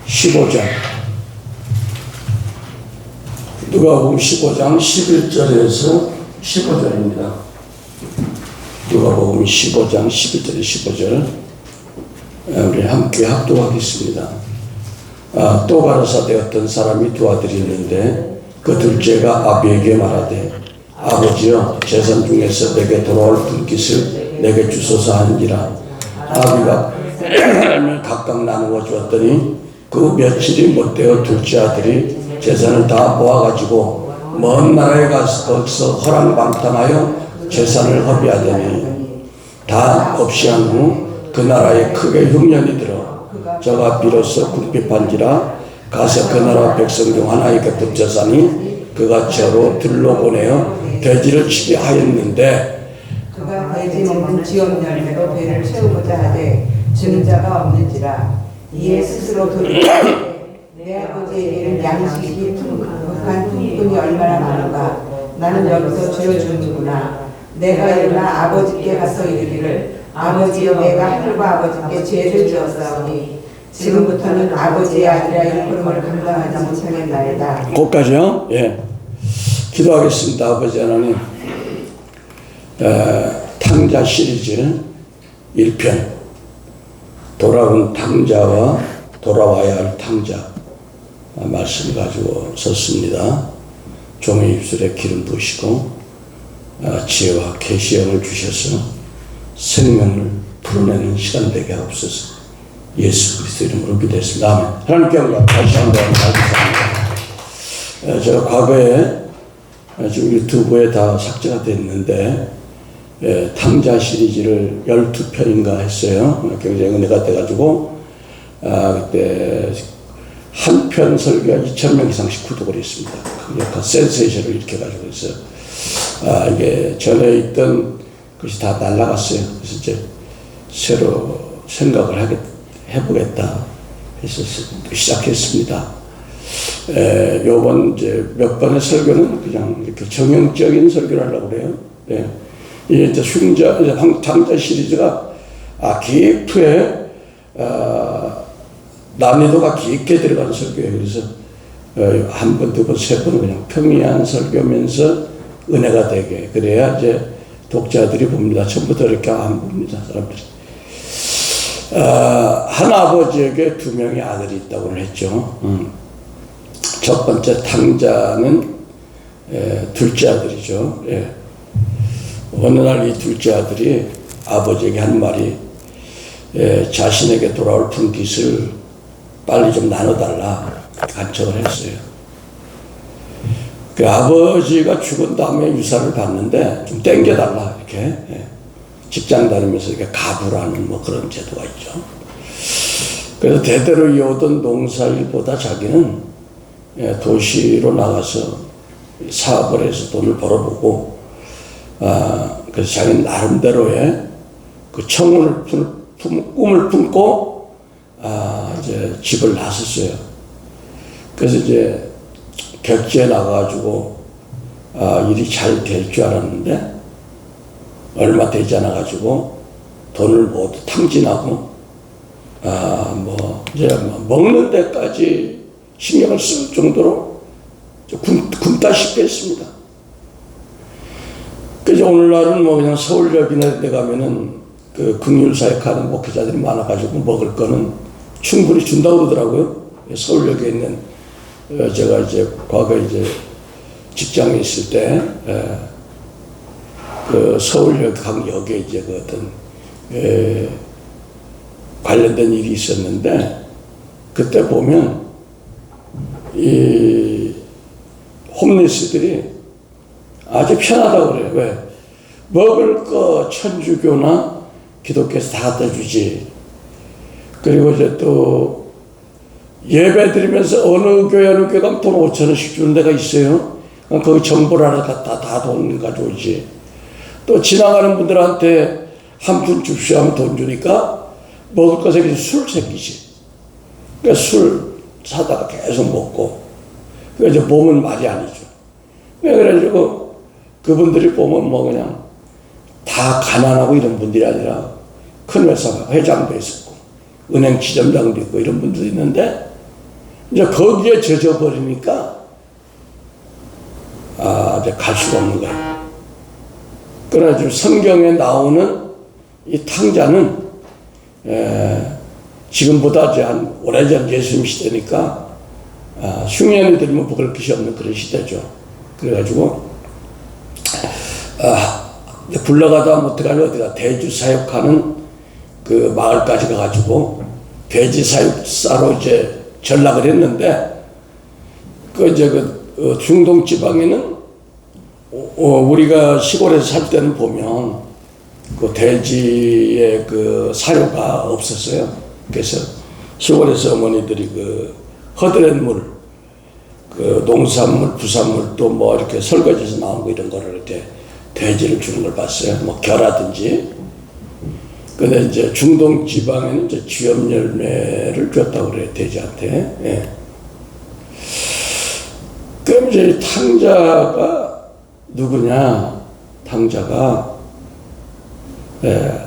15장 누가복음 15장 11절에서 15절입니다. 누가복음 15장 11절에 15절 우리 함께 합독하겠습니다. 또 가라사대 어떤 사람이 두 아들이 있는데 그 둘째가 아비에게 말하되 아버지여 재산 중에서 내게 돌아올 분깃을 내게 주소서 하니라. 아비가 각각 나누어 주었더니 그 며칠이 못되어 둘째 아들이 재산을 다 모아가지고 먼 나라에 가서 거기서 허랑방탕하여 재산을 허비하더니 다 없이 한 후 그 나라에 크게 흉년이 들어 저가 비로소 궁핍한지라 가서 그 나라 백성 중 하나에게 붙여사니 그가 저로 들러 보내어 돼지를 치게 하였는데 그가 돼지 먹는 지역 열매로 배를 채우고자 하되 주는 자가 없는지라 이에 스스로 돌이키되 내 아버지에게는 양식이 풍부한 품꾼이 얼마나 많은가. 나는 여기서 주어주는구나. 내가 일어나 아버지께 가서 이르기를 아버지여 내가 하늘과 아버지께 죄를 지었사오니 지금부터는 아버지의 아들이라 일컬음을 감당하지 못하겠나이다. 거기까지요? 예. 기도하겠습니다. 아버지 하나님, 탕자 시리즈 1편 돌아온 탕자와 돌아와야 할 탕자 말씀 가지고 섰습니다. 종의 입술에 기름 부으시고 지혜와 계시형을 주셔서 생명을 풀어내는 시간 되게 하옵소서. 예수 그리스도 이름으로 기도했습니다. 아멘. 하나님께 영광 다시 한번 감사합니다. 제가 과거에 지금 유튜브에 다 삭제가 됐는데 탕자 시리즈를 12편인가 했어요. 굉장히 은혜가 돼가지고 그때 한 편 설교가 2,000명 이상씩 구독을 했습니다. 약간 센세이션을 일으켜가지고 있어요. 이게 전에 있던 것이 다 날라갔어요. 그래서 이제 새로 생각을 해보겠다 해서 시작했습니다. 요번 이제 몇 번의 설교는 그냥 이렇게 정형적인 설교를 하려고 그래요. 이게 이제 탕자 시리즈가 깊게 난이도가 깊게 들어간 설교예요. 그래서 한 번, 두 번, 세 번은 그냥 평이한 설교면서 은혜가 되게 그래야 이제 독자들이 봅니다. 처음부터 이렇게 안 봅니다. 사람들이. 한 아버지에게 두 명의 아들이 있다고 했죠. 첫 번째 탕자는 둘째 아들이죠. 어느 날 이 둘째 아들이 아버지에게 한 말이 자신에게 돌아올 분깃을 빨리 좀 나눠달라 간청을 했어요. 그 아버지가 죽은 다음에 유산을 받는데 좀 땡겨달라 이렇게 직장 다니면서 이렇게 가부라는 뭐 그런 제도가 있죠. 그래서 대대로 이어오던 농사일보다 자기는 도시로 나가서 사업을 해서 돈을 벌어보고 그래서 자기는 나름대로의 그 청운을 꿈을 품고 이제 집을 나섰어요. 그래서 이제 객지에 나가가지고 일이 잘 될 줄 알았는데 얼마 되지 않아가지고 돈을 모두 탕진하고 이제 먹는 데까지 신경을 쓸 정도로 굶다시피 했습니다. 그래서 오늘날은 뭐 그냥 서울역이나 데 가면은 그 긍휼사역하는 목회자들이 많아가지고 먹을 거는 충분히 준다고 그러더라고요. 서울역에 있는 제가 이제 과거에 이제 직장에 있을 때 그 서울역 강역에 이제 그 어떤 관련된 일이 있었는데 그때 보면 이 홈리스들이 아주 편하다고 그래요. 왜? 먹을 거 천주교나 기독교에서 다 갖다 주지. 그리고 이제 또 예배 드리면서 어느 교회 가면 돈 5,000원씩 주는 데가 있어요. 거기 정보를 하나 다 돈 가져오지. 또 지나가는 분들한테 한 푼 줍시오 하면 돈 주니까 먹을 거 생기서 술 생기지. 그러니까 술 사다가 계속 먹고. 그러니까 이제 몸은 말이 아니죠. 그래가지고 그분들이 보면 뭐 그냥 다 가난하고 이런 분들이 아니라 큰 회사 회장도 있었고 은행 지점장도 있고 이런 분들도 있는데 이제 거기에 젖어버리니까 이제 갈 수가 없는 거예요. 그러나 지금 성경에 나오는 이 탕자는 지금보다 이제 한 오래전 예수님 시대니까 흉년이 들면 먹을 것이 없는 그런 시대죠. 그래가지고 이제 굴러가다 못해가지고 어디가 돼지 사육하는 그 마을까지 가가지고 돼지 사육사로 이제 전락을 했는데 중동 지방에는 우리가 시골에서 살 때는 보면 그 돼지의 그 사료가 없었어요. 그래서 시골에서 어머니들이 그 허드렛 물, 그 농산물, 부산물 또 뭐 이렇게 설거지에서 나온 거 이런 거를 이제 돼지를 주는 걸 봤어요. 뭐 겨라든지. 근데 이제 중동 지방에는 이제 쥐염 열매를 줬다고 그래요, 돼지한테. 예. 그럼 이제 탕자가 누구냐? 탕자가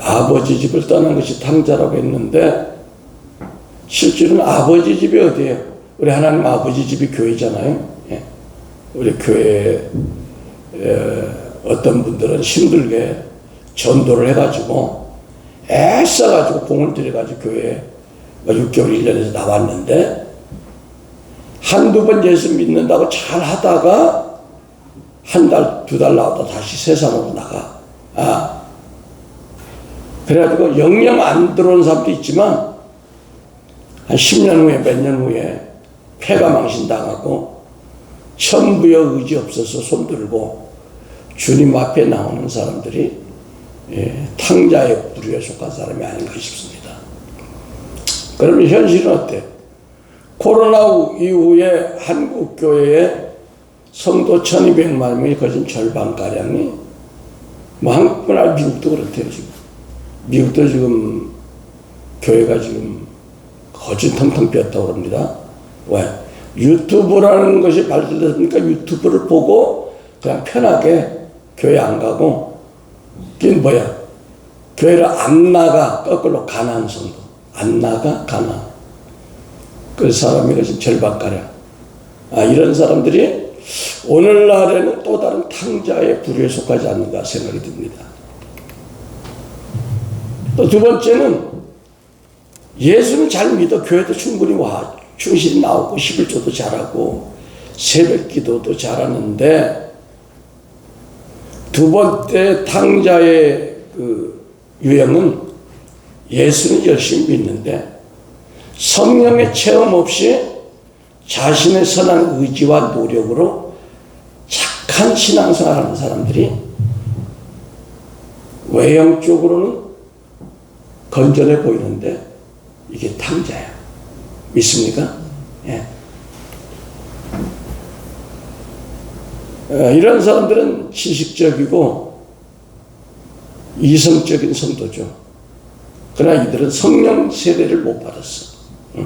아버지 집을 떠난 것이 탕자라고 했는데 실제로는 아버지 집이 어디예요? 우리 하나님 아버지 집이 교회잖아요. 예. 우리 교회에 어떤 분들은 힘들게 전도를 해가지고 애써가지고 공을 들여가지고 교회에 6개월 1년에서 나왔는데 한두 번 예수 믿는다고 잘 하다가 한 달, 두 달 나오다 다시 세상으로 나가. 그래가지고 영영 안 들어온 사람도 있지만 한 10년 후에 몇 년 후에 폐가 망신당하고 천부여 의지 없어서 손들고 주님 앞에 나오는 사람들이 탕자의 부류에 속한 사람이 아닌가 싶습니다. 그러면 현실은 어때요? 코로나 이후에 한국 교회에 성도 1200만 명이 거진 절반가량이 뭐 한국뿐 아니라 미국도 그렇대요. 지금 미국도 지금 교회가 지금 거진 텅텅 비었다고 그럽니다. 왜? 유튜브라는 것이 발달됐으니까 유튜브를 보고 그냥 편하게 교회 안 가고 그게 뭐야? 교회를 안 나가 거꾸로 가난한 성도 안 나가 가난 그 사람이 거진 절반가량 이런 사람들이 오늘날에는 또 다른 탕자의 부류에 속하지 않는가 생각이 듭니다. 또 두 번째는 예수는 잘 믿어 교회도 충분히 와 충실히 나오고 11조도 잘하고 새벽 기도도 잘하는데 두 번째 탕자의 그 유형은 예수는 열심히 믿는데 성령의 체험 없이 자신의 선한 의지와 노력으로 착한 신앙생활하는 사람들이 외형적으로는 건전해 보이는데 이게 탕자야. 믿습니까? 예. 이런 사람들은 지식적이고 이성적인 성도죠. 그러나 이들은 성령 세례를 못 받았어.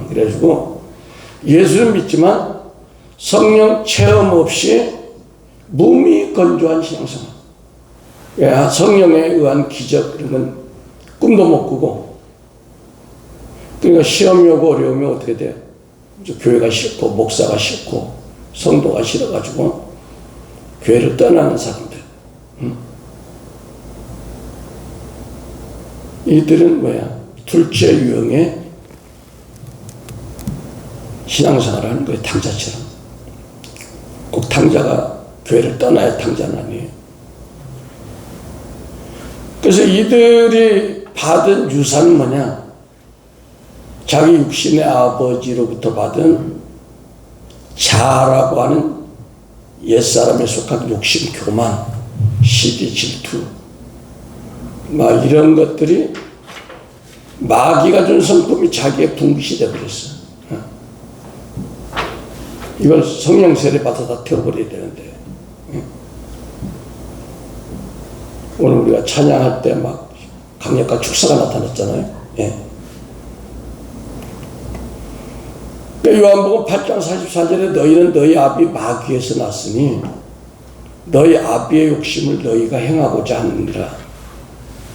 그래가지고 예수는 믿지만 성령 체험 없이 무미 건조한 신앙생활. 성령에 의한 기적 이런 건 꿈도 못 꾸고 그러니까 시험이 오고 어려우면 어떻게 돼요? 교회가 싫고 목사가 싫고 성도가 싫어가지고 교회를 떠나는 사람들. 이들은 뭐야? 둘째 유형의 신앙생활을 하는 거예요. 탕자처럼. 꼭 탕자가 교회를 떠나야 탕자는 아니에요. 그래서 이들이 받은 유산은 뭐냐? 자기 육신의 아버지로부터 받은 자라고 하는 옛사람에 속한 욕심, 교만, 시기, 질투 막 이런 것들이 마귀가 준 성품이 자기의 분깃이 되어버렸어. 이걸 성령 세례 받아 다 태워버려야 되는데 오늘 우리가 찬양할 때 막 강력한 축사가 나타났잖아요. 예. 요한복음 8장 44절에 너희는 너희 아비 마귀에서 났으니 너희 아비의 욕심을 너희가 행하고자 하느니라.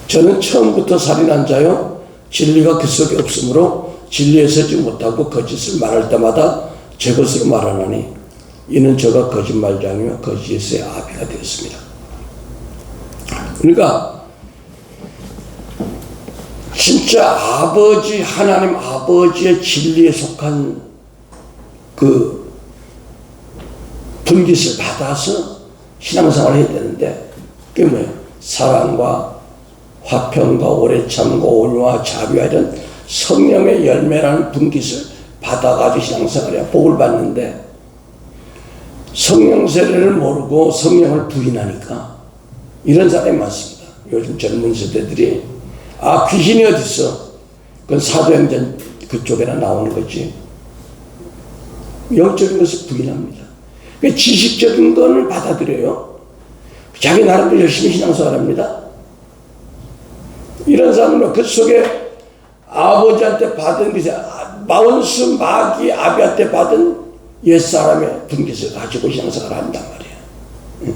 저는 처음부터 살인한 자요 진리가 그 속에 없으므로 진리에 서지 못하고 거짓을 말할 때마다 제 것으로 말하나니 이는 저가 거짓말장이며 거짓의 아비가 되었습니다. 그러니까 진짜 아버지, 하나님 아버지의 진리에 속한 그 분깃을 받아서 신앙생활을 해야 되는데, 그게 뭐예요? 사랑과 화평과 오래 참고 온유와 자비와 이런 성령의 열매라는 분깃을 받아가지고 신앙생활에 복을 받는데, 성령 세례를 모르고 성령을 부인하니까 이런 사람이 많습니다. 요즘 젊은 세대들이 귀신이 어디 있어? 그건 사도행전 그쪽에나 나오는 거지. 영적인 것을 부인합니다. 지식적인 것을 받아들여요. 자기 나름대로 열심히 신앙생활합니다. 이런 사람은 그 속에 아버지한테 받은 것이 마운스 마귀 아비한테 받은 옛사람의 분깃을 가지고 신앙생활을 한단 말이에요.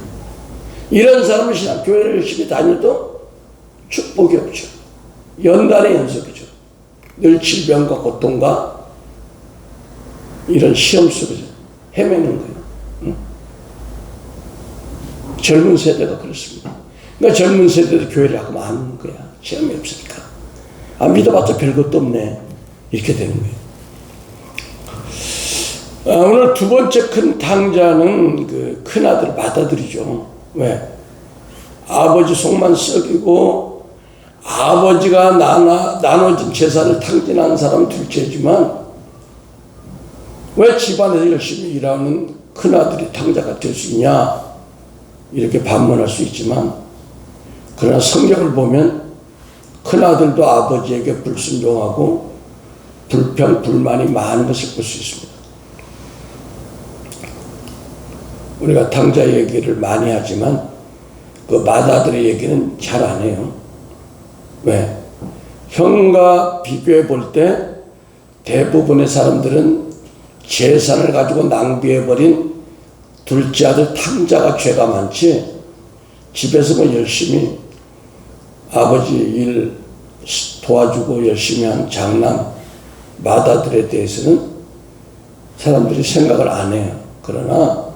이런 사람은 교회를 열심히 다녀도 축복이 없죠. 연단의 연속이죠. 늘 질병과 고통과 이런 시험 속에서 헤매는 거예요. 젊은 세대가 그렇습니다. 그러니까 젊은 세대도 교회를 하고 마는 거야. 시험이 없으니까. 믿어봤자 별것도 없네. 이렇게 되는 거예요. 오늘 두 번째 큰 탕자는 그 큰아들을 받아들이죠. 왜? 아버지 속만 썩이고 아버지가 나눠진 재산을 탕진한 사람은 둘째지만 왜 집안에서 열심히 일하는 큰아들이 탕자가 될 수 있냐, 이렇게 반문할 수 있지만, 그러나 성경을 보면 큰아들도 아버지에게 불순종하고 불평, 불만이 많은 것을 볼 수 있습니다. 우리가 탕자 얘기를 많이 하지만 그 맏아들의 얘기는 잘 안 해요. 왜? 형과 비교해 볼 때 대부분의 사람들은 재산을 가지고 낭비해버린 둘째 아들 탕자가 죄가 많지, 집에서 뭐 열심히 아버지 일 도와주고 열심히 한 장남 맏아들에 대해서는 사람들이 생각을 안 해요. 그러나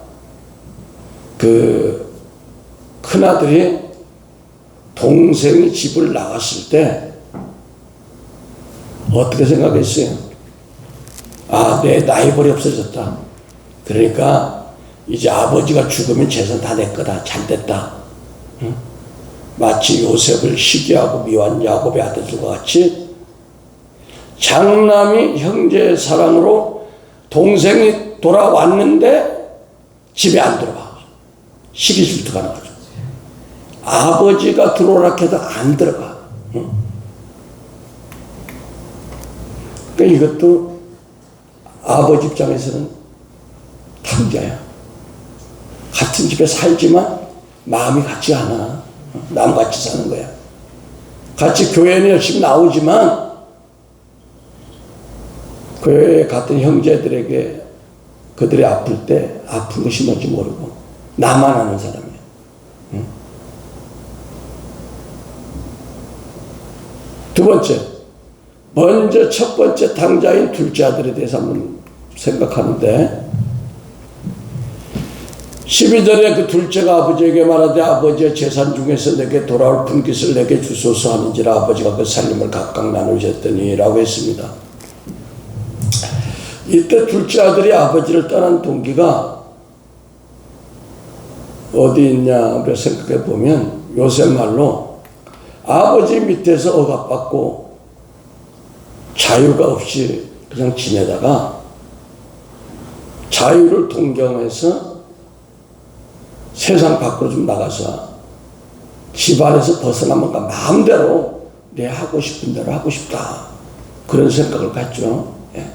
그 큰아들이 동생이 집을 나갔을 때 어떻게 생각했어요? 내 나이벌이 없어졌다. 그러니까 이제 아버지가 죽으면 재산 다 내 거다. 잘 됐다. 응? 마치 요셉을 시기하고 미워한 야곱의 아들들과 같이 장남이 형제의 사랑으로 동생이 돌아왔는데 집에 안 들어가. 시기 질투가 나가지고. 아버지가 들어오라 해도 안 들어가. 응? 그러니까 이것도 아버지 입장에서는 탕자야. 같은 집에 살지만 마음이 같지 않아. 남같이 사는 거야. 같이 교회는 열심히 나오지만 교회에 같은 형제들에게 그들이 아플 때 아픈 것이 뭔지 모르고 나만 아는 사람이야. 응? 두 번째, 먼저 첫 번째 탕자인 둘째 아들에 대해서 한번 생각하는데, 12절에 그 둘째가 아버지에게 말하되 아버지의 재산 중에서 내게 돌아올 분깃을 내게 주소서 하는지라 아버지가 그 살림을 각각 나누셨더니 라고 했습니다. 이때 둘째 아들이 아버지를 떠난 동기가 어디 있냐 우리가 생각해 보면 요새 말로 아버지 밑에서 억압받고 자유가 없이 그냥 지내다가 자유를 동경해서 세상 밖으로 좀 나가서 집안에서 벗어나면 마음대로 내 하고 싶은 대로 하고 싶다. 그런 생각을 갖죠. 예.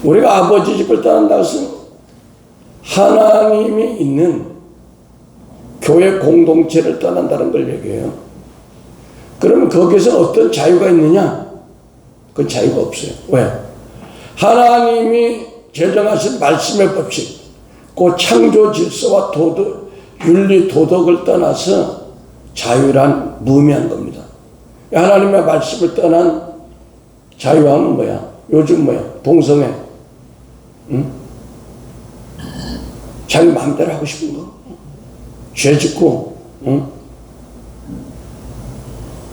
우리가 아버지 집을 떠난다고 해서 하나님이 있는 교회 공동체를 떠난다는 걸 얘기해요. 그러면 거기서 어떤 자유가 있느냐? 그 자유가 없어요. 왜? 하나님이 제정하신 말씀의 법칙, 그 창조 질서와 도덕, 윤리 도덕을 떠나서 자유란 무의미한 겁니다. 하나님의 말씀을 떠난 자유함은 뭐야? 요즘 뭐야? 동성애. 응? 자기 마음대로 하고 싶은 거. 죄 짓고, 응?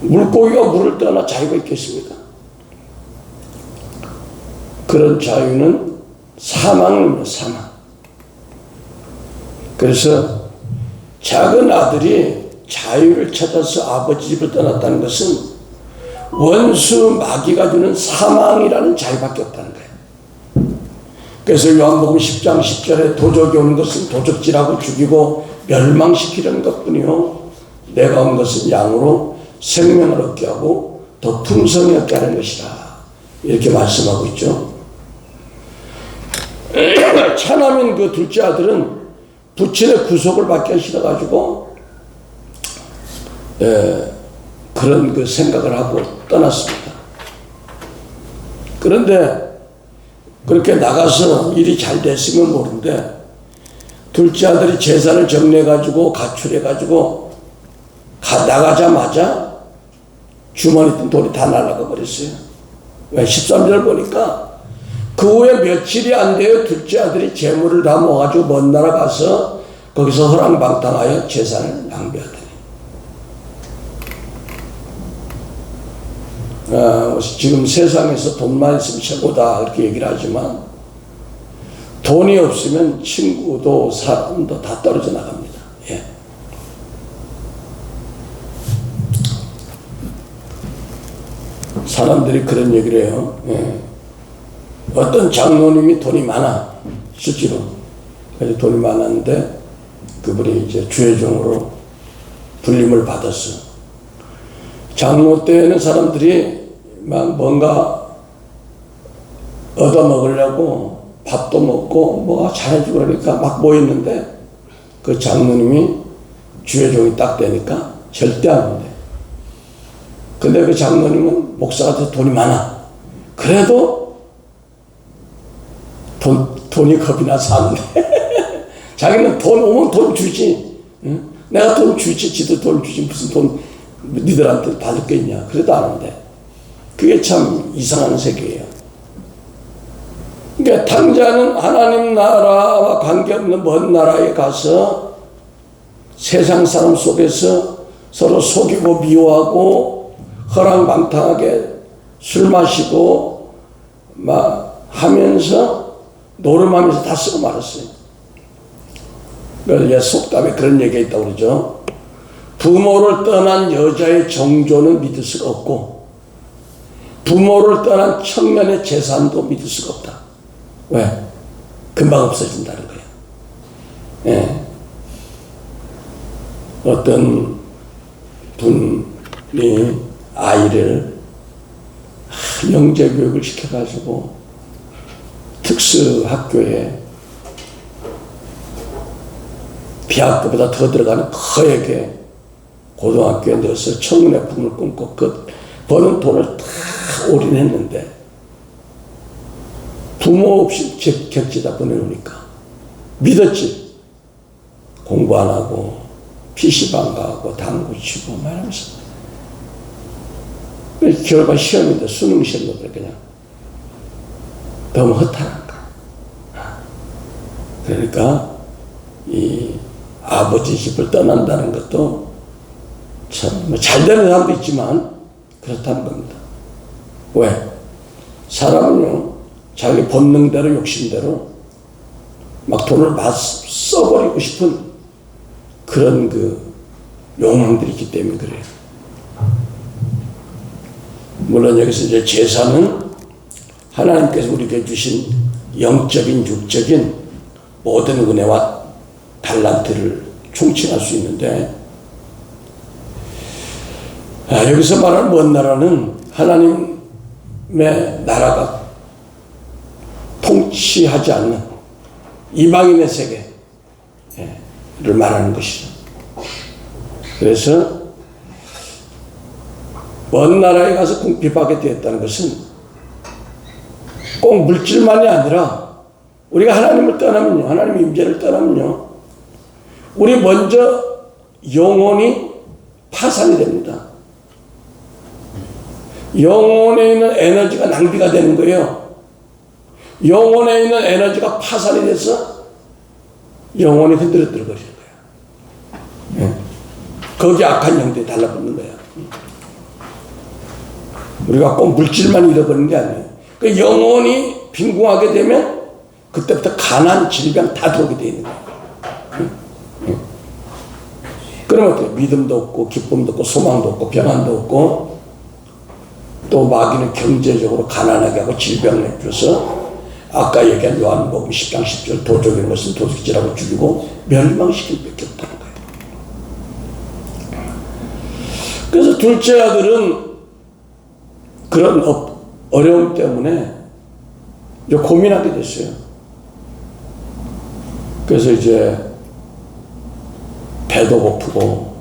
물고기가 물을 떠나 자유가 있겠습니까? 그런 자유는 사망입니다, 사망. 그래서 작은 아들이 자유를 찾아서 아버지 집을 떠났다는 것은 원수 마귀가 주는 사망이라는 자유밖에 없다는 거예요. 그래서 요한복음 10장 10절에 도적이 오는 것은 도적질하고 죽이고 멸망시키려는 것뿐이요 내가 온 것은 양으로 생명을 얻게 하고 더 풍성히 얻게 하는 것이라 이렇게 말씀하고 있죠. 차남인 그 둘째 아들은 부친의 구속을 받기 싫어가지고 그런 그 생각을 하고 떠났습니다. 그런데 그렇게 나가서 일이 잘 됐으면 모르는데 둘째 아들이 재산을 정리해가지고 가출해가지고 나가자마자 주머니 있던 돈이 다 날아가 버렸어요. 13절 보니까 그 후에 며칠이 안 돼요. 둘째 아들이 재물을 다 모아가지고 먼 나라 가서 거기서 허랑방탕하여 재산을 낭비하더니 지금 세상에서 돈만 있으면 최고다 이렇게 얘기를 하지만 돈이 없으면 친구도 사람도 다 떨어져 나갑니다. 예. 사람들이 그런 얘기를 해요. 예. 어떤 장로님이 돈이 많아 실제로 그래서 돈이 많았는데 그분이 이제 주회종으로 불림을 받았어. 장로 때는 사람들이 막 뭔가 얻어먹으려고 밥도 먹고 뭐가 잘해주고 그러니까 막 모였는데 그 장로님이 주회종이 딱 되니까 절대 안 온대. 근데 그 장로님은 목사가 돼서 돈이 많아. 그래도 돈이 겁이 나서 안 돼. 자기는 돈 오면 돈 주지. 응? 내가 돈 주지, 지도 돈 주지. 무슨 돈 니들한테 받을 게 있냐. 그래도 안 한대. 그게 참 이상한 세계예요. 그러니까 탕자는 하나님 나라와 관계없는 먼 나라에 가서 세상 사람 속에서 서로 속이고 미워하고 허랑방탕하게 술 마시고 막 하면서 노름하면서 다 쓰고 말았어요. 그래서 속담에 그런 얘기가 있다고 그러죠. 부모를 떠난 여자의 정조는 믿을 수가 없고 부모를 떠난 청년의 재산도 믿을 수가 없다. 왜? 금방 없어진다는 거예요. 예. 어떤 분이 아이를 영재교육을 시켜가지고 특수학교에 비학교보다 더 들어가는 커에게 고등학교에 넣어서 청년의 꿈을 꿈고 그 버는 돈을 다 올인했는데 부모 없이 격지다 보내놓으니까 믿었지. 공부 안 하고 PC방 가고 당구 치고 말하면서 결과 시험인데 수능 시험도 그냥 너무 허탈한가. 그러니까 이 아버지 집을 떠난다는 것도 참 잘 되는 사람도 있지만 그렇다는 겁니다. 왜? 사람은요 자기 본능대로 욕심대로 막 돈을 막 써버리고 싶은 그런 그 욕망들이 있기 때문에 그래요. 물론 여기서 이제 제사는 하나님께서 우리에게 주신 영적인 육적인 모든 은혜와 달란트를 총칭할 수 있는데 여기서 말하는 먼 나라는 하나님의 나라가 통치하지 않는 이방인의 세계를 말하는 것이죠. 그래서 먼 나라에 가서 궁핍하게 되었다는 것은 꼭 물질만이 아니라 우리가 하나님을 떠나면요, 하나님의 임재를 떠나면요, 우리 먼저 영혼이 파산이 됩니다. 영혼에 있는 에너지가 낭비가 되는 거예요. 영혼에 있는 에너지가 파산이 돼서 영혼이 흔들흔들 거리는 거야. 예. 거기 악한 영들이 달라붙는 거야. 우리가 꼭 물질만 잃어버리는 게 아니에요. 그 영혼이 빈궁하게 되면 그때부터 가난, 질병 다 들어오게 돼 있는 거야. 그러면 어떻게 믿음도 없고 기쁨도 없고 소망도 없고 평안도 없고 또 마귀는 경제적으로 가난하게 하고 질병을 줘서 아까 얘기한 요한복음 10장 10절 도적인 것은 도둑질하고 죽이고 멸망시킬 밖에 없다는 거예요. 그래서 둘째 아들은 그런 어려움 때문에 이제 고민하게 됐어요. 그래서 이제 배도 고프고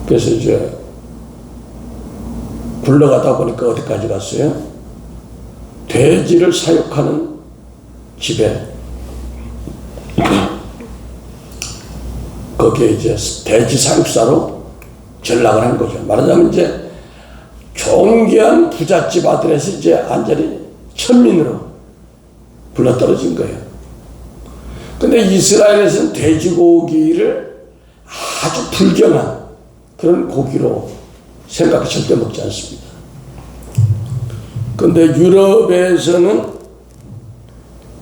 그래서 이제 굴러가다 보니까 어디까지 갔어요? 돼지를 사육하는 집에 거기에 이제 돼지 사육사로 전락을 한 거죠. 말하자면 이제 존귀한 부잣집 아들에서 이제 완전히 천민으로 불러떨어진 거예요. 근데 이스라엘에서는 돼지고기를 아주 불경한 그런 고기로 생각해 절대 먹지 않습니다. 근데 유럽에서는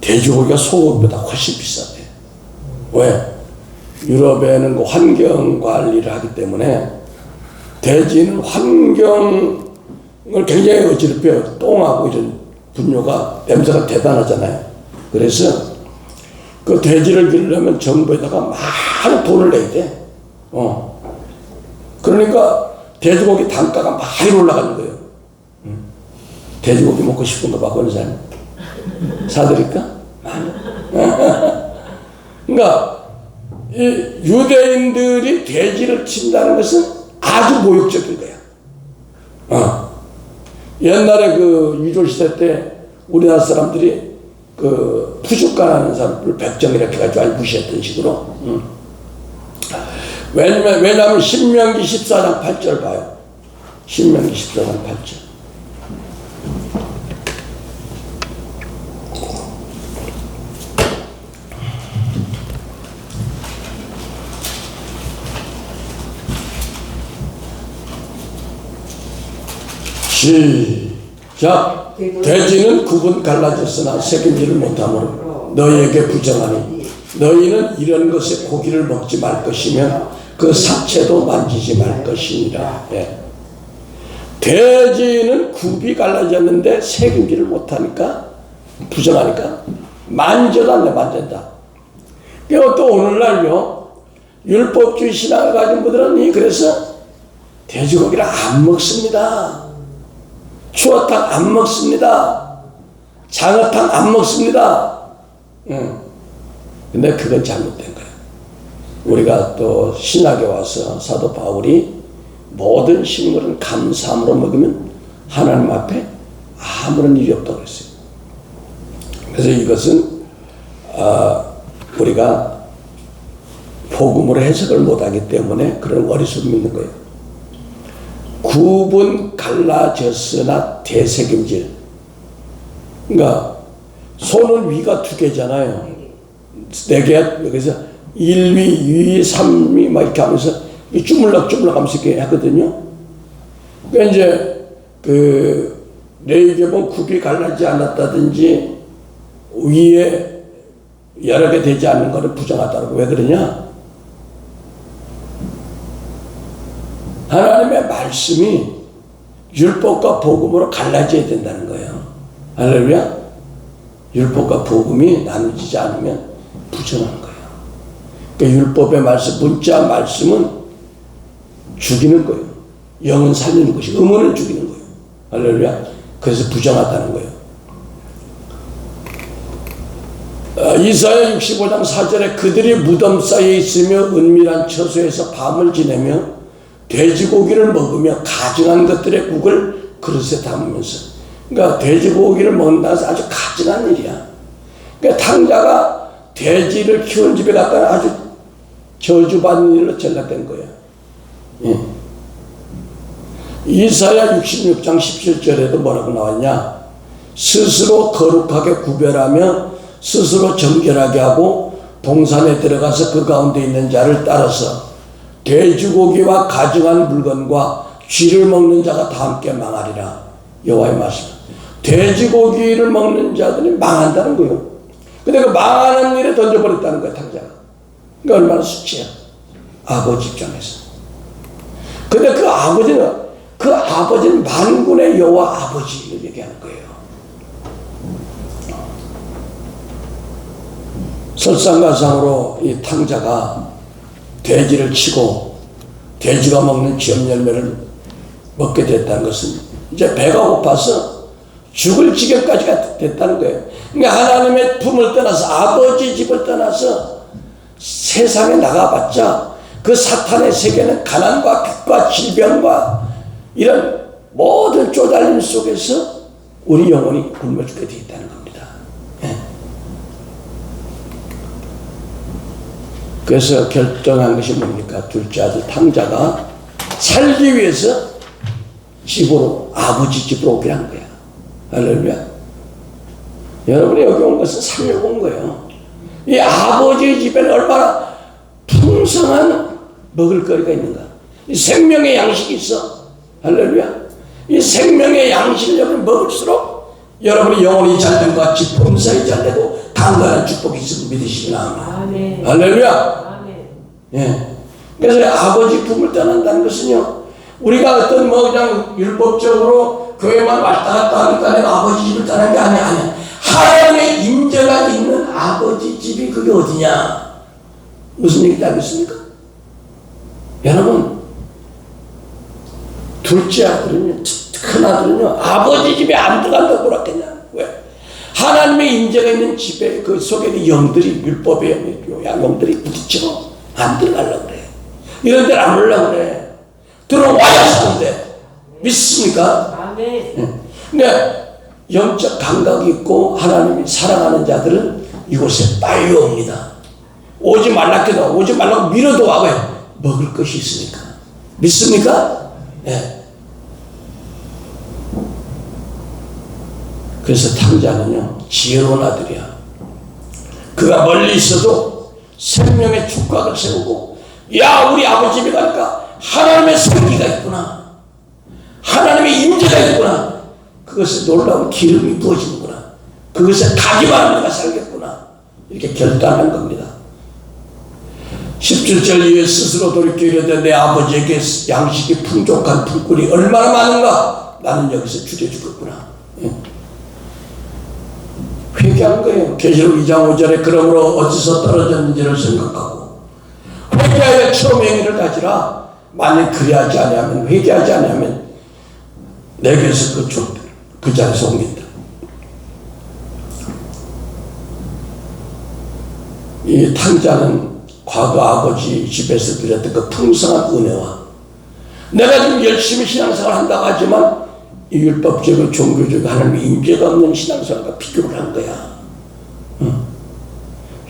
돼지고기가 소고기보다 훨씬 비싸대요. 왜? 유럽에는 그 환경 관리를 하기 때문에 돼지는 환경을 굉장히 어지럽혀요. 똥하고 이런 분뇨가 냄새가 대단하잖아요. 그래서 그 돼지를 기르려면 정부에다가 많은 돈을 내야 돼. 그러니까 돼지고기 단가가 많이 올라가는 거예요. 돼지고기 먹고 싶은가 봐, 그런 사람. 사드릴까? 그러니까 이 유대인들이 돼지를 친다는 것은 아주 모욕적인 거야. 옛날에 그 유졸시대 때 우리나라 사람들이 그 푸주간하는 사람들 백정 이렇게 가지고 아주 무시했던 식으로. 왜냐하면 신명기 14장 8절 봐요. 신명기 14장 8절. 시작. 돼지는 구분 갈라졌으나 새김질을 못하므로 너희에게 부정하니 너희는 이런 것의 고기를 먹지 말 것이며 그 사체도 만지지 말 것이니라. 예. 돼지는 굽이 갈라졌는데 새김질을 못하니까 부정하니까 만져도 안 돼, 만진다. 그리고 또 오늘날요 율법주의 신앙을 가진 분들은 그래서 돼지고기를 안 먹습니다. 추어탕 안 먹습니다. 장어탕 안 먹습니다. 근데 그건 잘못된 거예요. 우리가 또 신학에 와서 사도 바울이 모든 식물은 감사함으로 먹으면 하나님 앞에 아무런 일이 없다고 그랬어요. 그래서 이것은 우리가 복음으로 해석을 못하기 때문에 그런 어리석음이 있는 거예요. 구분 갈라졌으나 대새김질. 그러니까 손은 위가 두 개잖아요. 네 개, 여기서 1위, 2위, 3위 막 이렇게 하면서 주물럭주물럭 하면서 이렇게 하거든요. 그러니까 이제 그 레위기본 굽이 갈라지지 않았다든지 위에 여러 개 되지 않는 거는 부정하다고. 왜 그러냐? 하나님의 말씀이 율법과 복음으로 갈라져야 된다는 거예요. 할렐루야. 율법과 복음이 나누어지지 않으면 부정한 거예요. 그러니까 율법의 말씀, 문자 말씀은 죽이는 거예요. 영은 살리는 것이, 음원을 죽이는 거예요. 할렐루야. 그래서 부정하다는 거예요. 이사야 65장 4절에 그들이 무덤 사이에 있으며 은밀한 처소에서 밤을 지내며 돼지고기를 먹으며 가증한 것들의 국을 그릇에 담으면서. 그러니까 돼지고기를 먹는다는 것은 아주 가증한 일이야. 그러니까 탕자가 돼지를 키우는 집에 갔다가 아주 저주받는 일로 전락된 거야. 예. 이사야 66장 17절에도 뭐라고 나왔냐? 스스로 거룩하게 구별하며 스스로 정결하게 하고 동산에 들어가서 그 가운데 있는 자를 따라서 돼지고기와 가증한 물건과 쥐를 먹는 자가 다 함께 망하리라. 여호와의 말씀. 돼지고기를 먹는 자들이 망한다는 거예요. 근데 그 망하는 일에 던져버렸다는 거예요, 탕자가. 그러니까 얼마나 수치야. 아버지 입장에서. 근데 그 아버지는 만군의 여호와 아버지를 얘기하는 거예요. 설상가상으로 이 탕자가 돼지를 치고 돼지가 먹는 지엽 열매를 먹게 됐다는 것은 이제 배가 고파서 죽을 지경까지 됐다는 거예요. 그러니까 하나님의 품을 떠나서 아버지 집을 떠나서 세상에 나가봤자 그 사탄의 세계는 가난과 빚과 질병과 이런 모든 쪼달림 속에서 우리 영혼이 굶어 죽게 되어 있다는 겁니다. 예. 그래서 결정한 것이 뭡니까? 둘째 아들 탕자가 살기 위해서 집으로, 아버지 집으로 오게 한 거야. 할렐루야. 여러분이 여기 온 것은 살려고 온 거예요. 이 아버지 집에는 얼마나 풍성한 먹을거리가 있는가. 이 생명의 양식이 있어. 할렐루야. 이 생명의 양식을 여러분이 먹을수록 여러분이 영혼이 잘된 것 같이 범사에 잘되고 강건한 축복이 있음을 믿으시구나. 아멘. 할렐루야. 아멘. 예. 그래서 아버지 품을 떠난다는 것은요, 우리가 어떤 그냥 율법적으로 교회만 왔다 갔다 하니까 내가 아버지 집을 떠난 게 아니야. 하나님의 임재가 있는 아버지 집이 그게 어디냐? 무슨 얘기인지 알겠습니까? 여러분, 둘째 아들은요, 큰 아들은요, 아버지 집에 안 들어간다고 그랬겠냐? 왜? 하나님의 임재가 있는 집에 그 속에 영들이, 율법의 영들이 부딪혀 안 들어가려고 그래. 이런 데를 안 오려고 그래. 들어와야 사는데. 믿습니까? 아멘. 근데 영적 감각이 있고 하나님이 사랑하는 자들은 이곳에 빨리 옵니다. 오지 말라해도 오지 말라고 밀어도 와요. 먹을 것이 있으니까. 믿습니까? 네. 그래서 탕자는요, 지혜로운 아들이야. 그가 멀리 있어도 생명의 축각을 세우고, 야, 우리 아버지 집에 가니까 하나님의 생기가 있구나. 하나님의 임재가 있구나. 그것에 놀라운 기름이 부어지는구나. 그것에 가기만 하면 내가 살겠구나. 이렇게 결단한 겁니다. 17절 이후에 스스로 돌이켜 이르되 내 아버지에게 양식이 풍족한 품꾼이 얼마나 많은가. 나는 여기서 죽여 죽었구나. 회개한 거예요. 계시록 2장 5절에 그러므로 어디서 떨어졌는지를 생각하고 회개하여 처음 행위를 가지라. 만약 그리하지 아니하면, 회개하지 아니하면 내게서 그 자리에서 옮긴다. 이 탕자는 과거 아버지 집에서 누렸던 그 풍성한 은혜와 내가 지금 열심히 신앙생활을 한다고 하지만 이 율법적이고 종교적이고 하나님의 임재가 없는 신앙생활과 비교를 한 거야.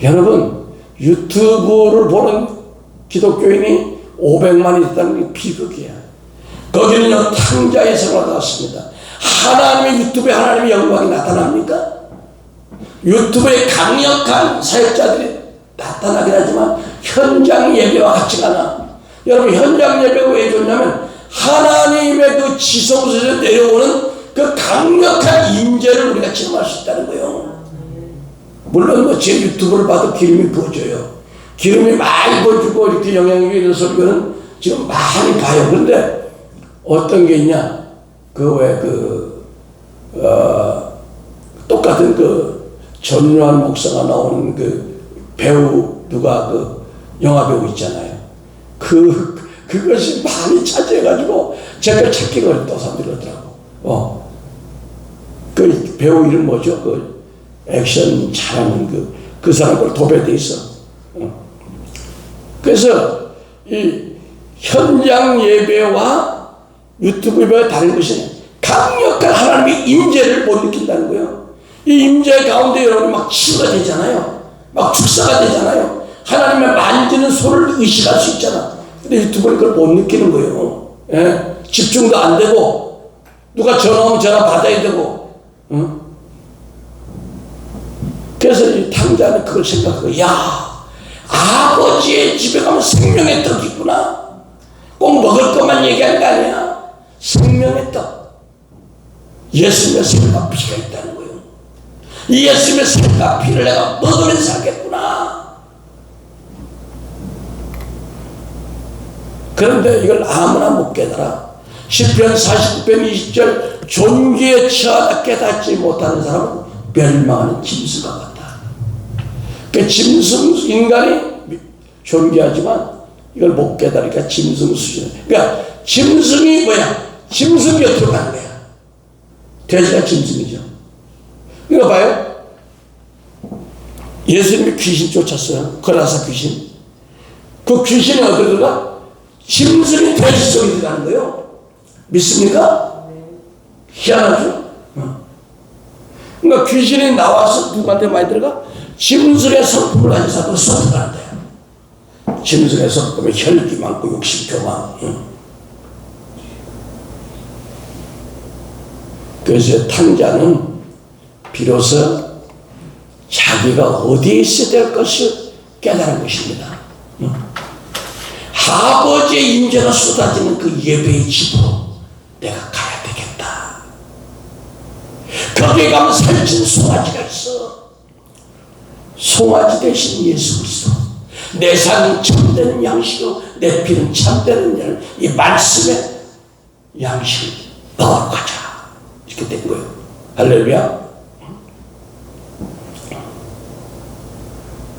여러분, 유튜브를 보는 기독교인이 500만이 됐다는 게 비극이야. 거기는요, 탕자의 생활을 나왔습니다. 하나님의 유튜브에 하나님의 영광이 나타납니까? 유튜브에 강력한 사역자들이 나타나긴 하지만 현장 예배와 같지가 않아. 여러분, 현장 예배가 왜 좋냐면 하나님의 그 지성소에서 내려오는 그 강력한 임재를 우리가 체험할 수 있다는 거예요. 물론 뭐 제 유튜브를 봐도 기름이 부어져요. 기름이 많이 부어주고 이렇게 영향력이 있는 설교는 지금 많이 봐요. 그런데 어떤 게 있냐? 똑같은 전유한 목사가 나오는 배우, 누가 영화 배우 있잖아요. 그것이 많이 차지해가지고 제가 찾기가 어렵다고 사람들이 그러더라고. 그 배우 이름 뭐죠? 액션 잘하는 그 사람 걸 도배돼 있어. 그래서 이 현장 예배와 유튜브 예배와 다른 것이 강력한 하나님의 임재를 못 느낀다는 거예요. 이 임재 가운데 여러분이 막 치유가 되잖아요. 막 축사가 되잖아요. 하나님의 만지는 손을 의식할 수 있잖아. 근데 유튜브는 그걸 못 느끼는 거예요. 예? 집중도 안 되고 누가 전화 오면 전화 받아야 되고 탕자는 그걸 생각하고, 야, 아버지의 집에 가면 생명의 떡이 있구나. 꼭 먹을 것만 얘기하는 거 아니야. 생명의 떡. 예수님의 살과 피가 있다는 거예요. 이 예수님의 살과 피를 내가 먹으면 살겠구나. 그런데 이걸 아무나 못 깨달아. 시편 49편 20절, 존귀에 처하다 깨닫지 못하는 사람은 멸망하는 짐승과 같다. 그 짐승, 인간이 존귀하지만 이걸 못 깨달으니까 짐승 수준. 그러니까 짐승이 뭐야? 짐승 곁으로 가는 거야. 돼지가 짐승이죠. 이거 봐요. 예수님이 귀신 쫓았어요. 거라사 귀신. 그 귀신이 어디로 가? 짐승이 돼지 속에 들어가는 거예요. 믿습니까? 희한하죠? 그러니까 귀신이 나와서 누구한테 많이 들어가? 짐승의 성품을 가진 사람으로 쏙 들어간다. 짐승의 성품에 혈기 많고 욕심 교만. 그래서 탕자는 비로소 자기가 어디에 있어야 될 것을 깨달은 것입니다. 아버지의 임재가 쏟아지는 그 예배의 집으로 내가 가야 되겠다. 거기에 가면 살찐 송아지가 있어. 송아지 대신 예수 그리스도. 내 삶은 참되는 양식이고 내 피는 참되는 양. 이 말씀의 양식을 먹으러 가자. 이렇게 된 거예요. 할렐루야.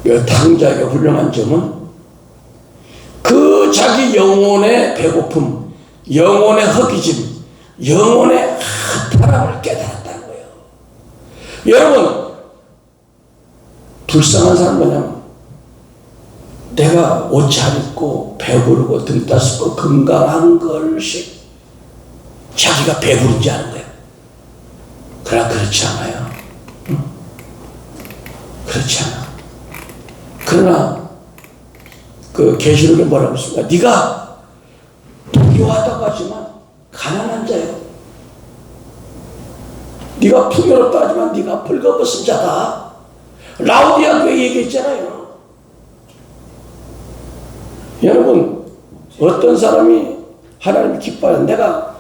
이 탕자에게 훌륭한 점은 그 자기 영혼의 배고픔, 영혼의 허기짐, 영혼의 타락을 깨달았다는 거예요. 여러분, 불쌍한 사람 뭐냐면 내가 옷 잘 입고 배부르고 등 따숩고 건강한 것이 자기가 배부른지 아는 거예요. 그러나 그렇지 않아요. 그렇지 않아. 그러나 그 계시록에 뭐라고 했습니까? 네가 부유하다고 하지만 가난한 자예요. 네가 풍요롭다 하지만 네가 벌거벗은 자다. 라우디아 교회 얘기했잖아요. 여러분, 어떤 사람이 하나님을 기뻐하는, 내가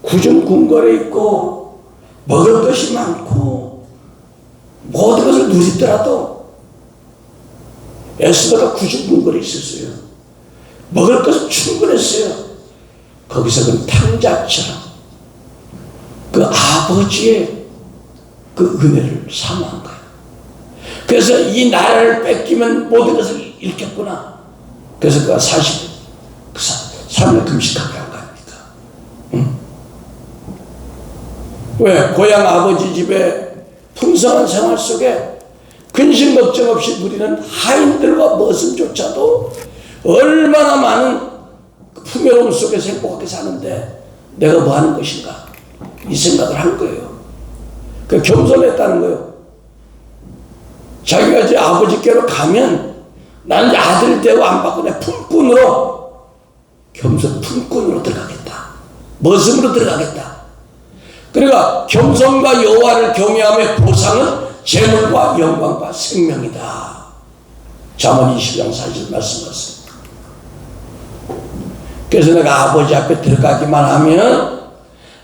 구중 궁궐에 있고 먹을 것이 많고 모든 것을 누리더라도, 에스더가 구중 궁궐에 있었어요. 먹을 것은 충분했어요. 거기서 그 탕자처럼 그 아버지의 그 은혜를 사모한 거예요. 그래서 이 나라를 뺏기면 모든 것을 잃겠구나. 그래서 그가 43일 금식하게 한 거 아닙니까? 응? 왜? 고향 아버지 집에 풍성한 생활 속에 근심 걱정 없이 누리는 하인들과 머슴조차도 얼마나 많은 풍요로움 속에서 행복하게 사는데 내가 뭐 하는 것인가? 이 생각을 한 거예요. 그 겸손했다는 거예요. 자기가 이제 아버지께로 가면 나는 아들 대우 안 받고 내 품꾼으로, 겸손 품꾼으로 들어가겠다. 머슴으로 들어가겠다. 그러니까 겸손과 여호와를 경외함의 보상은 재물과 영광과 생명이다. 잠언 20장 40절 말씀하셨습니다. 그래서 내가 아버지 앞에 들어가기만 하면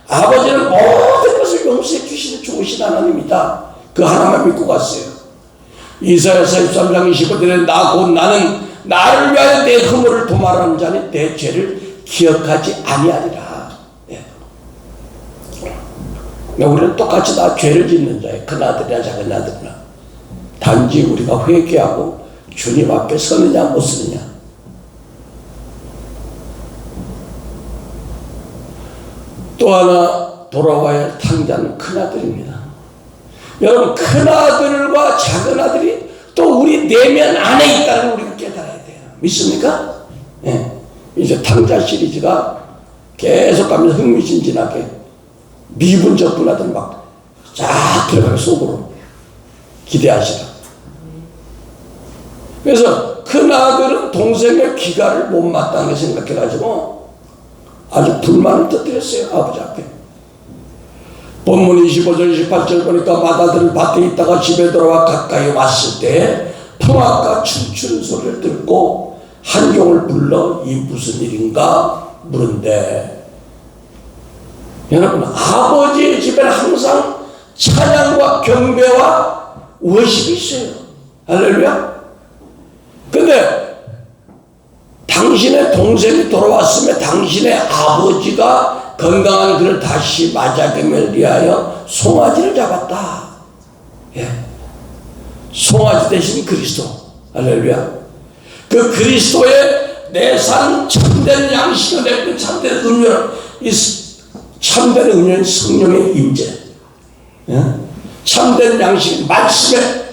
아버지는 모든 것을 용서해 주시는 좋으신 하나님이다. 그 하나만 믿고 갔어요. 이사야 43장 25절에 나 곧 나는 나를 위하여 내 허물을 도말하는 자니 내 죄를 기억하지 아니하리라. 네. 우리는 똑같이 다 죄를 짓는 자예요. 큰아들이나 작은아들이나. 단지 우리가 회개하고 주님 앞에 서느냐 못 서느냐. 또 하나 돌아와야 할 탕자는 큰아들입니다. 여러분, 큰아들과 작은아들이 또 우리 내면 안에 있다는 걸 우리가 깨달아야 돼요. 믿습니까? 네. 이제 탕자 시리즈가 계속 가면서 흥미진진하게 미분적분하던 막 쫙 들어가요. 속으로 기대하시라. 그래서 큰아들은 동생의 귀가를 못마땅하게 생각해가지고 아주 불만을 터뜨렸어요. 아버지 앞에. 본문 25절 18절 보니까 맏아들은 밭에 있다가 집에 돌아와 가까이 왔을 때 풍악과 춤추는 소리를 듣고 한종을 불러 이 무슨 일인가 물은데, 여러분, 아버지의 집에는 항상 찬양과 경배와 워십이 있어요. 할렐루야. 근데 당신의 동생이 돌아왔으면 당신의 아버지가 건강한 그를 다시 맞아가기 위하여 송아지를 잡았다. 예. 송아지 대신 그리스도. 할렐루야. 그 그리스도의 내산 참된 양식을 내는 참된 음료, 이 참된 음료는 성령의 임재. 예? 참된 양식, 말씀의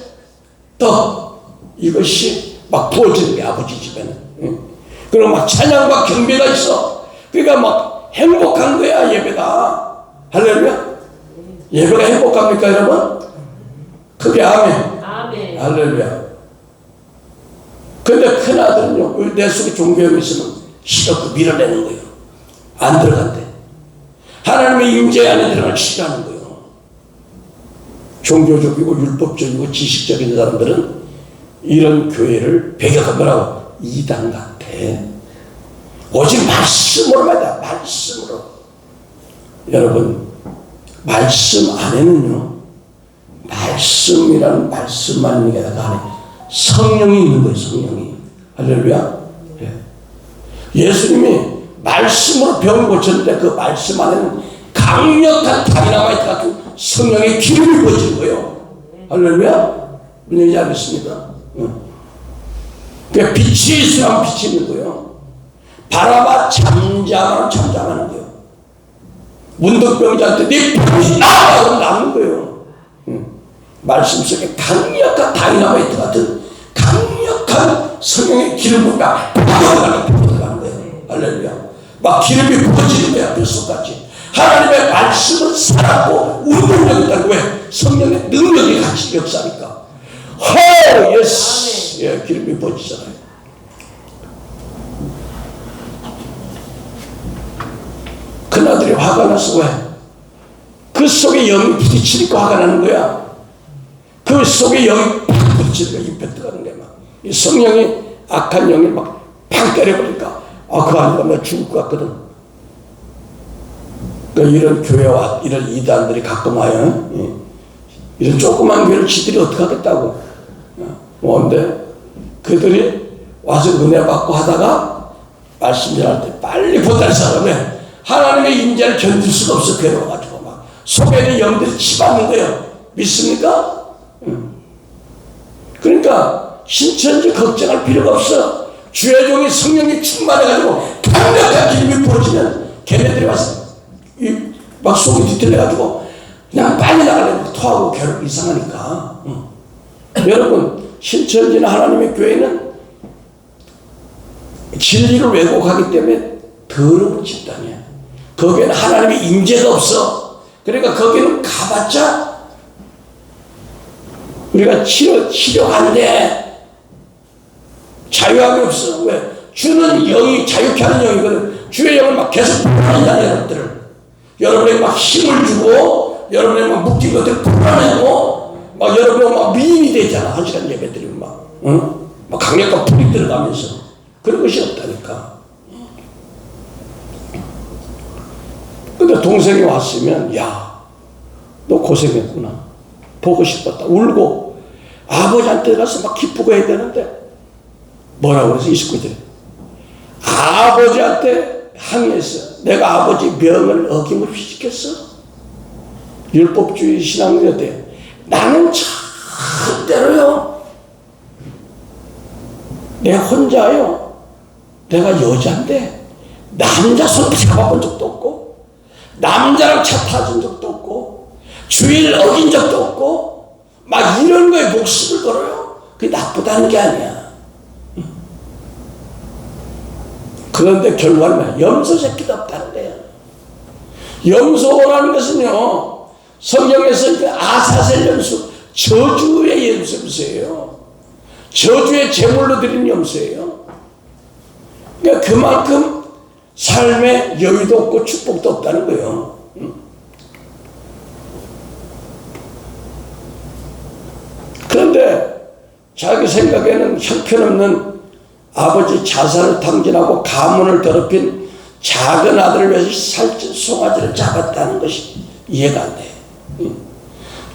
떡, 이것이 막 부어지는 게 아버지 집에는. 예? 그리고 막 찬양과 경배가 있어. 그러니까 막 행복한 거야, 예배가. 할렐루야. 예배가 행복합니까, 여러분? 그게 아멘. 아멘. 할렐루야. 근데 큰아들은요, 내 속에 종교형이 있으면 싫어, 밀어내는 거예요. 안 들어간대. 하나님의 임재 안에 들어가기 싫어하는 거예요. 종교적이고 율법적이고 지식적인 사람들은 이런 교회를 배격한 거라고. 이단 같아. 오직 말씀으로만 다, 말씀으로. 여러분, 말씀 안에는요, 말씀이라는 말씀만 있는 게 아니라 안에 성령이 있는 거예요, 성령이. 할렐루야. 예. 예수님이 말씀으로 병을 고쳤는데 그 말씀 안에는 강력한 다이나마이트 같은 성령의 기름이 부어진 거예요. 할렐루야. 무슨 얘기인지 알겠습니까? 그러니까 빛이 있으면 빛이 있는 거예요. 바라봐 잠잠하면 잠잠하는 거예요. 문득병자한테 네 병이 나와! 그러면 나는 거예요. 말씀 속에 강력한 다이나마이트 같은 강력한 성령의 기름을 막 부어가는 거예요. 할렐루야. 막 기름이 부어지는 거야, 뱃속까지. 하나님의 말씀은 살았고 운동력이 있다고. 왜? 성령의 능력이 같이 역사하니까. 호! 예스! 예, 기름이 부어지잖아요. 큰아들이 화가 났어. 왜? 그 속에 영이 부딪히니까 화가 나는 거야. 그 속에 영이 팍 부딪히니까 임팩트가 가는 거야. 막. 이 성령이 악한 영이 막 팍 때려버리니까, 아, 그거 아니고 나 죽을 것 같거든. 그러니까 이런 교회와 이런 이단들이 가끔 와요. 이런 조그만 교회를 지들이 어떻게 하겠다고. 뭔데? 그들이 와서 은혜 받고 하다가 말씀 전할 때 빨리 보다는 사람에 하나님의 임재를 견딜 수가 없어. 괴로워가지고 막 속에는 영들이 치받는 거예요. 믿습니까? 그러니까 신천지 걱정할 필요가 없어. 주의 종이 성령이 충만해가지고 강력한 기름이 부어지면 걔네들이 와서 막 속이 뒤틀려가지고 그냥 빨리 나가려고 토하고 괴롭고 이상하니까. 여러분, 신천지나 하나님의 교회는 진리를 왜곡하기 때문에 더러운 집단이야. 거기에는 하나님의 임재가 없어. 그러니까 거기는 가봤자 우리가 치료 안 돼. 자유함이 없어. 왜? 주는 영이 자유케 하는 영이거든. 주의 영을 막 계속 불어낸다, 여러분들을. 여러분에게 막 힘을 주고, 여러분에게 막 묶인 것들을 불어내고, 막 여러분에게 막 미인이 되잖아. 한 시간 예배 드리면 막. 응? 막 강력한 불이 들어가면서. 그런 것이 없다니까. 근데 동생이 왔으면, 야, 너 고생했구나. 보고 싶었다. 울고, 아버지한테 가서 막 기쁘고 해야 되는데, 뭐라고 그래서 이 식구들이 아버지한테 항의했어. 내가 아버지 명을 어김없이 지켰어. 율법주의 신앙이 어때요? 나는 절대로요. 내 혼자요. 내가 여자인데 남자 손 잡아본 적도 없고 남자랑 차 타준 적도 없고 주의를 어긴 적도 없고 막 이런 거에 목숨을 걸어요. 그게 나쁘다는 게 아니야. 그런데 결과는 염소 새끼도 없다는 거예요. 염소라는 것은요, 성경에서 아사셀 염소, 저주의 염소예요. 저주의 제물로 드린 염소예요. 그러니까 그만큼 삶에 여유도 없고 축복도 없다는 거예요. 그런데 자기 생각에는 형편없는 아버지 자산을 탕진하고 가문을 더럽힌 작은 아들을 위해서 송아지를 잡았다는 것이 이해가 안 돼요.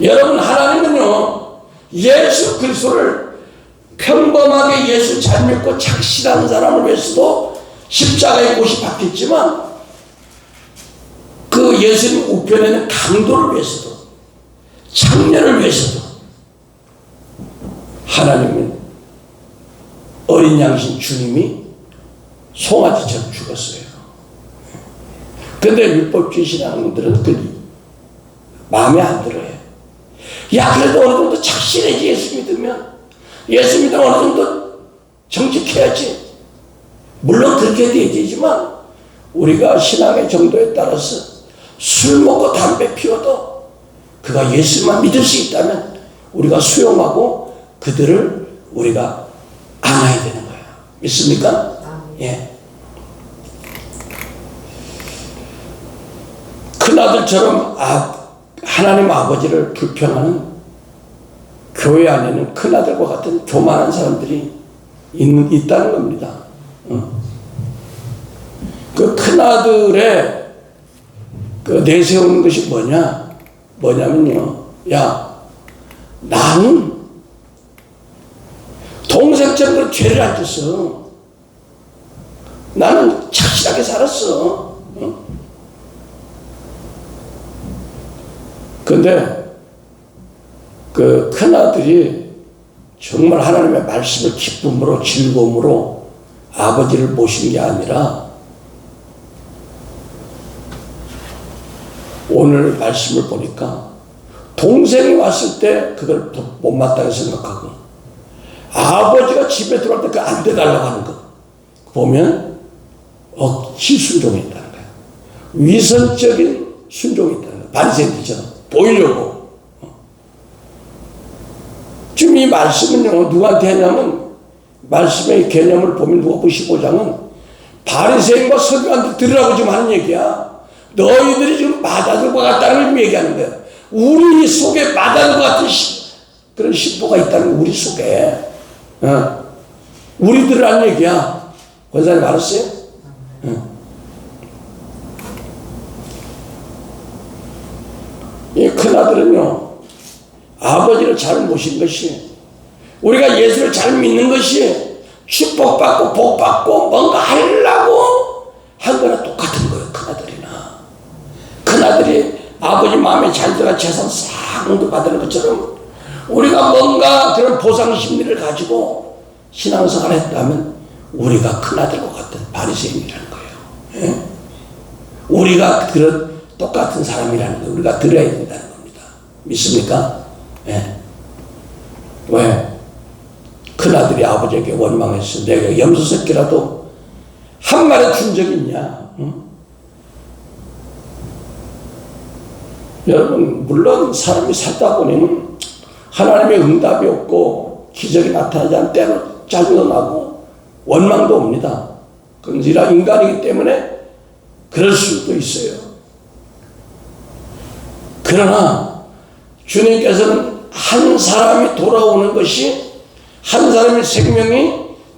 여러분, 하나님은요, 예수 그리스도를 평범하게 예수 잘 믿고 착실한 사람을 위해서도 십자가의 못이 박혔지만, 그 예수님 우편에는 강도를 위해서도, 창녀를 위해서도 하나님은 어린 양신 주님이 송아지처럼 죽었어요. 근데 율법주의 신앙들은 그 마음에 안 들어요. 야, 그래도 어느 정도 착실해지. 예수 믿으면 어느 정도 정직해야지. 물론 그렇게 해야 되지만 우리가 신앙의 정도에 따라서 술 먹고 담배 피워도 그가 예수만 믿을 수 있다면 우리가 수용하고 그들을 우리가 안아야 되는 거예요. 믿습니까? 예. 큰아들처럼 하나님 아버지를 불평하는 교회 안에는 큰아들과 같은 교만한 사람들이 있다는 겁니다. 그 큰아들의 그 내세우는 것이 뭐냐면요. 야, 나는 동생처럼 죄를 안 졌어. 나는 착실하게 살았어. 근데 그 큰아들이 정말 하나님의 말씀을 기쁨으로 즐거움으로 아버지를 모시는 게 아니라 오늘 말씀을 보니까 동생이 왔을 때 그걸 못마땅히 생각하고 아버지가 집에 들어올 때 그 안 돼달라고 하는 거 보면 억지 순종이 있다는 거예요. 위선적인 순종이 있다는 거예요. 바리새인들처럼 보이려고. 지금 이 말씀은요, 누구한테 했냐면, 말씀의 개념을 보면 누가복음 15장은 바리새인과 서기관들 들으라고 지금 하는 얘기야. 너희들이 지금 마다들과 같다는 걸 얘기하는 거야. 우리 속에 마다들과 같은 그런 신보가 있다는 거, 우리 속에. 우리들을 하는 얘기야. 권사님 알았어요? 이 큰아들은요, 아버지를 잘 모신 것이, 우리가 예수를 잘 믿는 것이 축복받고 복받고 뭔가 하려고 한 거나 똑같은 거예요. 큰아들이나. 큰아들이 아버지 마음에 잘 들어가 재산 싹 받는 것처럼 우리가 뭔가 그런 보상 심리를 가지고 신앙생활을 했다면 우리가 큰아들과 같은 바리새인이라는 거예요. 예? 우리가 그런 똑같은 사람이라는 거 우리가 들어야 된다는 겁니다. 믿습니까? 예. 왜? 큰아들이 아버지에게 원망했어. 내가 염소 새끼라도 한 마리 준 적이 있냐? 응? 여러분, 물론 사람이 살다 보면 하나님의 응답이 없고 기적이 나타나지 않은 때로 짜증도 나고 원망도 옵니다. 그건 인간이기 때문에 그럴 수도 있어요. 그러나 주님께서는 한 사람이 돌아오는 것이 한 사람의 생명이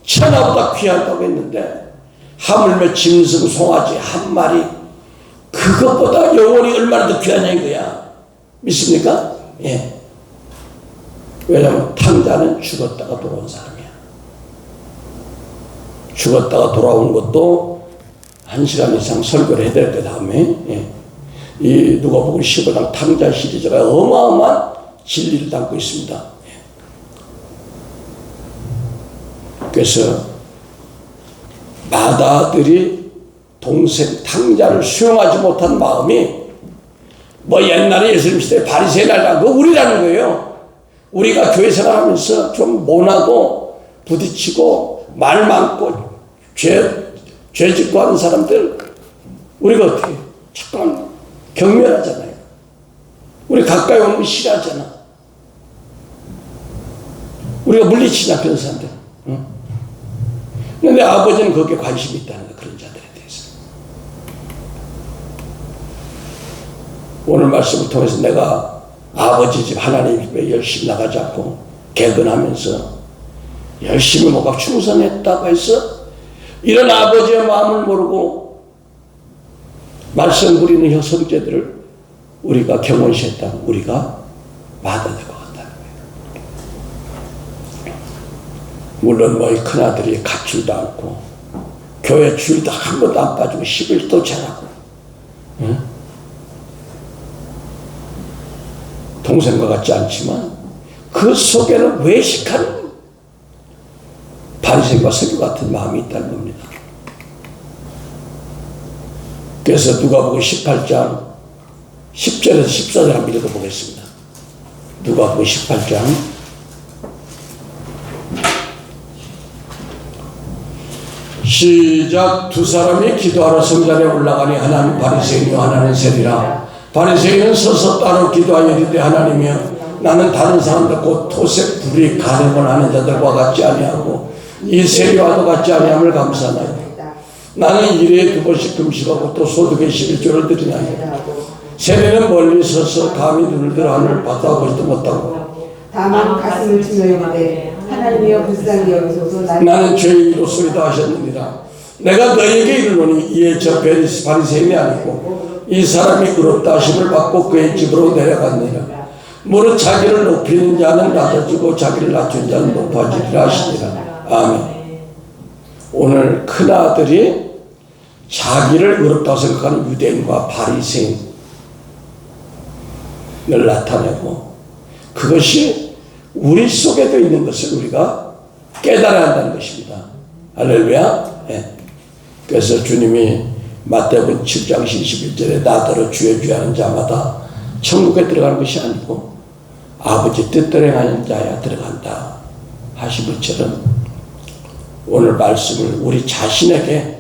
천하보다 귀하다고 했는데 하물며 짐승 송아지 한 마리 그것보다 영혼이 얼마나 더 귀하냐 이거야. 믿습니까? 예. 왜냐하면 탕자는 죽었다가 돌아온 사람이야. 죽었다가 돌아온 것도 1시간 이상 설교를 해야 될 그 다음에 예. 이 누가복음 15장 탕자 시리즈가 어마어마한 진리를 담고 있습니다. 예. 그래서 마다들이 동생 탕자를 수용하지 못한 마음이 뭐 옛날에 예수님 시대에 바리새인이라는 거 우리라는 거예요. 우리가 교회 생활하면서 좀 모나고 부딪히고 말 많고 죄 짓고 하는 사람들 우리가 어떻게 해요? 잠깐 경멸하잖아요. 우리 가까이 오는 거 싫어하잖아. 우리가 물리치냐 그런 사람들. 그런데 아버지는 거기에 관심이 있다는 거예요. 그런 자들에 대해서. 오늘 말씀을 통해서 내가 아버지 집 하나님 집에 열심히 나가지 않고 개근하면서 열심히 목각 충성했다고 해서 이런 아버지의 마음을 모르고 말씀 부리는 형제들을 우리가 경원시했다면 우리가 받아야 될 것 같다는 거예요. 물론 뭐 이 큰아들이 갖추지도 않고 교회 주일도 한 번도 안 빠지고 11도 잘하고 응? 동생과 같지 않지만 그 속에는 외식하는 바리새인과 서기 같은 마음이 있다는 겁니다. 그래서 누가복음 18장 10절에서 14절 한번 읽어보겠습니다. 누가복음 18장 시작. 두 사람이 기도하러 성전에 올라가니 하나는 바리새인이요 하나는 세리라. 바리새인은 서서 따로 기도하여 이르되 하나님이여 나는 다른 사람들 곧 토색 불이 가늠을 하는 자들과 같지 아니하고 이 세리와도 같지 아니함을 감사하나이다. 나는 일에 2번씩 금식하고 또 소득에 11조를 드리나이다. 세리는 멀리 서서 감히 눈을 들어 하늘을 바라보지도 못하고 다만 가슴을 치며 이르되 하나님이여 불쌍히 여기소서 나는 죄인으로소이다 하셨느니라. 내가 너에게 이르노니 이에 저 바리새인이 아니고 이 사람이 의롭다 하심을 받고 그의 집으로 내려갔느니라. 무릇 자기를 높이는 자는 낮아지고 자기를 낮춘 자는 높아지리라 하시니라. 아멘. 오늘 큰아들이 자기를 의롭다고 생각하는 유대인과 바리새인을 나타내고 그것이 우리 속에도 있는 것을 우리가 깨달아야 한다는 것입니다. 할렐루야. 네. 그래서 주님이 마태복음 7장 21절에 나더러 주여 주여 하는 자마다 천국에 들어가는 것이 아니고 아버지 뜻대로 행하는 자야 들어간다 하신 것처럼 오늘 말씀을 우리 자신에게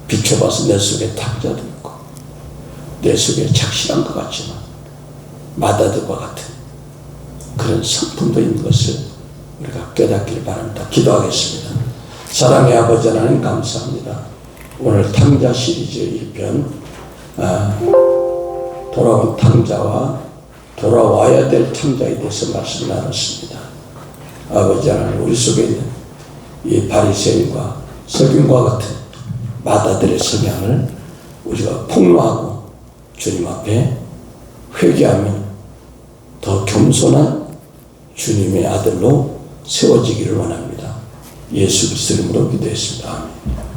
비춰봐서 내 속에 탁자도 있고 내 속에 착실한 것 같지만 마다들과 같은 그런 성품도 있는 것을 우리가 깨닫기를 바랍니다. 기도하겠습니다. 사랑의 아버지 하나님 감사합니다. 오늘 탕자 시리즈 1편 돌아온 탕자와 돌아와야 될 탕자에 대해서 말씀을 나눴습니다. 아버지 하나님 우리 속에 있는 이 바리새인과 서기관과 같은 마다들의 성향을 우리가 폭로하고 주님 앞에 회개하며 더 겸손한 주님의 아들로 세워지기를 원합니다. 예수 그리스도 이름으로 기도했습니다. 아멘.